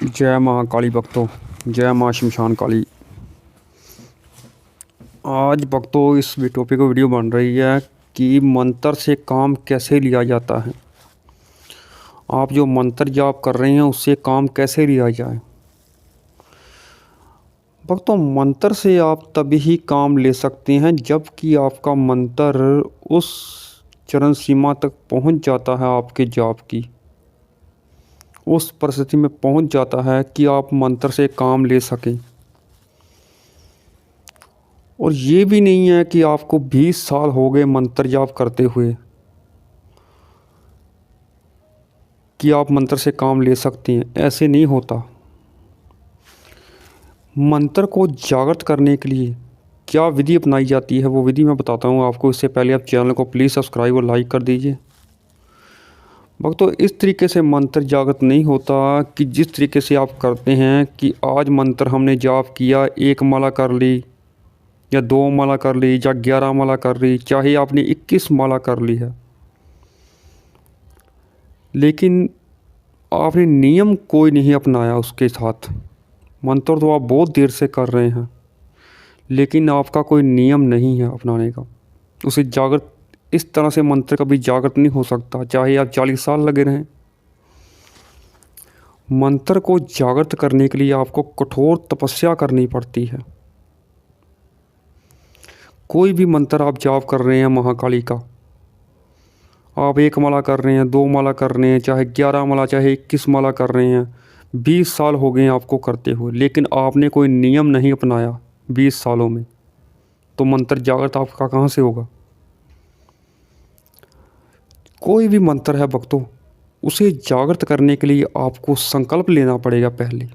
जय माँ काली भक्तों, जय माँ शमशान काली। आज भक्तों इस टॉपिक पर वीडियो बन रही है कि मंत्र से काम कैसे लिया जाता है। आप जो मंत्र जाप कर रहे हैं उससे काम कैसे लिया जाए। भक्तों, मंत्र से आप तभी ही काम ले सकते हैं जबकि आपका मंत्र उस चरण सीमा तक पहुंच जाता है, आपके जाप की उस परिस्थिति में पहुंच जाता है कि आप मंत्र से काम ले सकें। और ये भी नहीं है कि आपको 20 साल हो गए मंत्र जाप करते हुए कि आप मंत्र से काम ले सकते हैं, ऐसे नहीं होता। मंत्र को जागृत करने के लिए क्या विधि अपनाई जाती है वो विधि मैं बताता हूँ आपको। इससे पहले आप चैनल को प्लीज़ सब्सक्राइब और लाइक कर दीजिए। भक्तों, इस तरीके से मंत्र जागृत नहीं होता कि जिस तरीके से आप करते हैं कि आज मंत्र हमने जाप किया, 1 माला कर ली या 2 माला कर ली या 11 माला कर ली, चाहे आपने 21 माला कर ली है, लेकिन आपने नियम कोई नहीं अपनाया उसके साथ। मंत्र तो आप बहुत देर से कर रहे हैं लेकिन आपका कोई नियम नहीं है अपनाने का। उसे जागृत इस तरह से मंत्र कभी जागृत नहीं हो सकता, चाहे आप 40 साल लगे रहें। मंत्र को जागृत करने के लिए आपको कठोर तपस्या करनी पड़ती है। कोई भी मंत्र आप जाप कर रहे हैं महाकाली का, आप 1 माला कर रहे हैं, 2 माला कर रहे हैं, चाहे 11 माला, चाहे 21 माला कर रहे हैं, 20 साल हो गए हैं आपको करते हुए, लेकिन आपने कोई नियम नहीं अपनाया 20 सालों में, तो मंत्र जागृत आपका कहाँ से होगा। कोई भी मंत्र है भक्तों, उसे जागृत करने के लिए आपको संकल्प लेना पड़ेगा पहले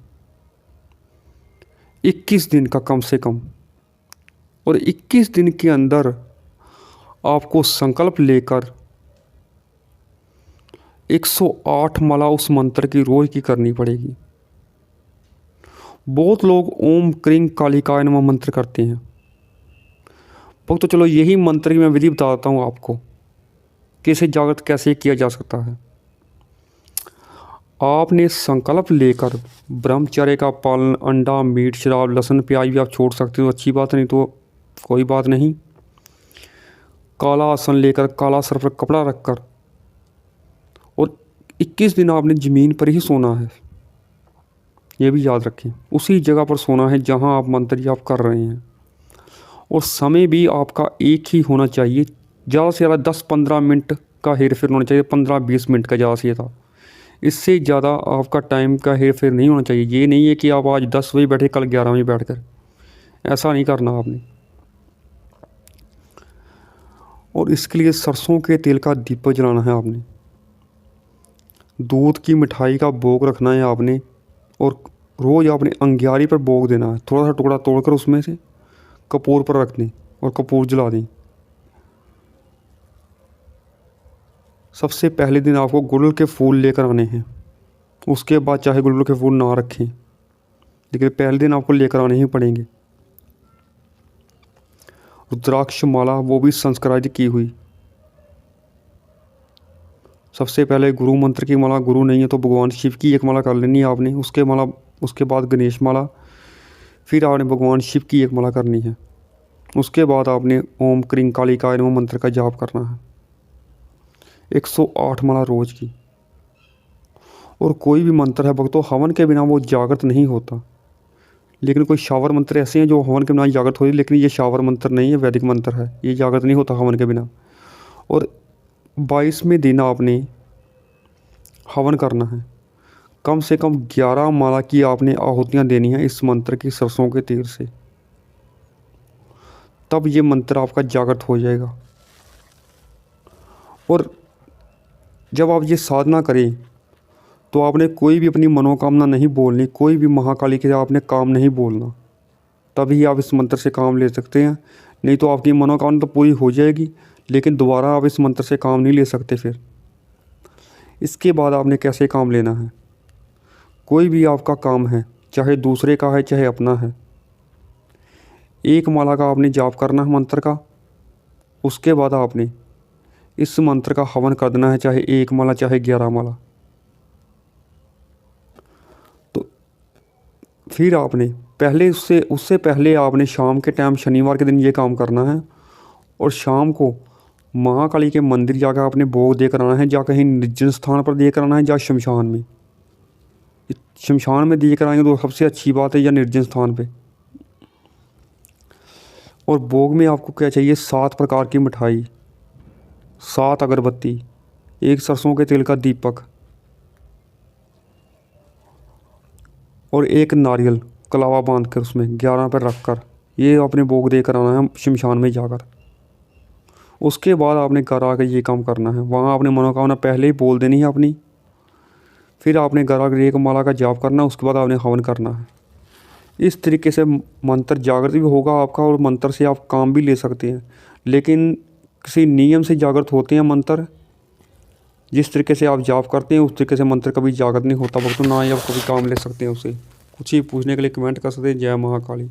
21 दिन का कम से कम। और 21 दिन के अंदर आपको संकल्प लेकर 108 माला उस मंत्र की रोज की करनी पड़ेगी। बहुत लोग ओम क्रीं कालिकाय नमः मंत्र करते हैं। तो चलो यही मंत्र की मैं विधि बताता हूँ आपको कि इसे जागृत कैसे किया जा सकता है। आपने संकल्प लेकर ब्रह्मचर्य का पालन, अंडा, मीट, शराब, लहसुन, प्याज भी आप छोड़ सकते हो, अच्छी बात, नहीं तो कोई बात नहीं। काला आसन लेकर, काला सर पर कपड़ा रखकर, और 21 दिन आपने ज़मीन पर ही सोना है, ये भी याद रखें। उसी जगह पर सोना है जहां आप मंत्र जाप कर रहे हैं। और समय भी आपका एक ही होना चाहिए, ज़्यादा से ज़्यादा 10-15 मिनट का हेर फेर होना चाहिए, 15-20 मिनट का ज़्यादा से ज़्यादा। इससे ज़्यादा आपका टाइम का हेर फेर नहीं होना चाहिए। ये नहीं है कि आप आज 10 बजे बैठे, कल 11 बजे बैठ कर, ऐसा नहीं करना आपने। और इसके लिए सरसों के तेल का दीपक जलाना है आपने, दूध की मिठाई का भोग रखना है आपने, और रोज़ आपने अंगियारी पर भोग देना है। थोड़ा सा टुकड़ा तोड़कर उसमें से कपूर पर रख दें और कपूर जला दें। सबसे पहले दिन आपको गुड़हल के फूल लेकर आने हैं, उसके बाद चाहे गुड़हल के फूल ना रखें, लेकिन पहले दिन आपको लेकर आने ही पड़ेंगे। रुद्राक्ष माला, वो भी संस्कारित की हुई। सबसे पहले गुरु मंत्र की माला, गुरु नहीं है तो भगवान शिव की 1 माला कर लेनी है आपने, उसके बाद गणेश माला, फिर आपने भगवान शिव की 1 माला करनी है। उसके बाद आपने ओम क्रीं कालिकाय नमः मंत्र का जाप करना है, 108 माला रोज की। और कोई भी मंत्र है भक्तों, हवन के बिना वो जागृत नहीं होता। लेकिन कोई शावर मंत्र ऐसे हैं जो हवन के बिना जागृत होती, लेकिन ये शावर मंत्र नहीं है, वैदिक मंत्र है, ये जागृत नहीं होता हवन के बिना। और 22वें दिन आपने हवन करना है, कम से कम 11 माला की आपने आहुतियाँ देनी है इस मंत्र की सरसों के तेल से, तब ये मंत्र आपका जागृत हो जाएगा। और जब आप ये साधना करें तो आपने कोई भी अपनी मनोकामना नहीं बोलनी, कोई भी महाकाली के आपने काम नहीं बोलना, तभी आप इस मंत्र से काम ले सकते हैं। नहीं तो आपकी मनोकामना तो पूरी हो जाएगी लेकिन दोबारा आप इस मंत्र से काम नहीं ले सकते। फिर इसके बाद आपने कैसे काम लेना है। कोई भी आपका काम है, चाहे दूसरे का है चाहे अपना है, 1 माला का आपने जाप करना है मंत्र का। उसके बाद आपने इस मंत्र का हवन कर देना है, चाहे 1 माला चाहे 11 माला। तो फिर आपने पहले उससे पहले आपने शाम के टाइम शनिवार के दिन ये काम करना है। और शाम को महाकाली के मंदिर जाकर आपने भोग देकर आना है, या कहीं निर्जन स्थान पर देकर आना है, या शमशान में। शमशान में देकर आएंगे तो सबसे अच्छी बात है, या निर्जन स्थान पे। और भोग में आपको क्या चाहिए? 7 प्रकार की मिठाई, 7 अगरबत्ती, 1 सरसों के तेल का दीपक और 1 नारियल कलावा बांध कर उसमें 11 पर रख कर ये आपने भोग देकर आना है शमशान में जाकर। उसके बाद आपने घर आकर ये काम करना है। वहाँ आपने मनोकामना पहले ही बोल देनी है अपनी। फिर आपने घर आकर एक माला का जाप करना है। उसके बाद आपने हवन करना है। इस तरीके से मंत्र जागृत भी होगा आपका, और मंत्र से आप काम भी ले सकते हैं। लेकिन किसी नियम से जागृत होते हैं मंत्र। जिस तरीके से आप जाप करते हैं उस तरीके से मंत्र कभी जागृत नहीं होता भक्तों, ना ही आप कभी काम ले सकते हैं उसे। कुछ ही पूछने के लिए कमेंट कर सकते हैं। जय महाकाली।